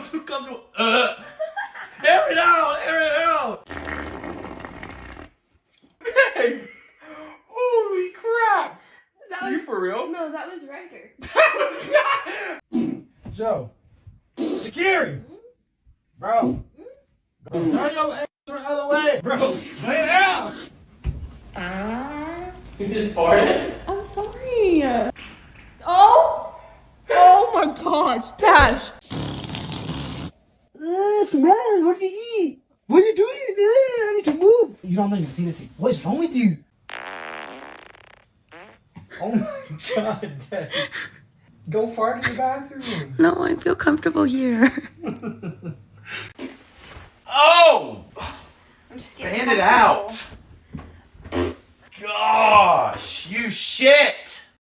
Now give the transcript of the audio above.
too comfortable. Air it out. Air it out. Hey, holy crap! That Are was you for real? no, that was Ryder. Joe. Shakiri. Bro. Turn your ass the other way. Bro, lay it out. You just farted? I'm sorry. Oh my gosh, Cash. Smash, what did you eat? What are you doing? I need to move. You don't know you've seen it. What is wrong with you? Oh my god, Des. Go fart in the bathroom. No, I feel comfortable here. Oh! I'm just Fan it out. Gosh, you shit.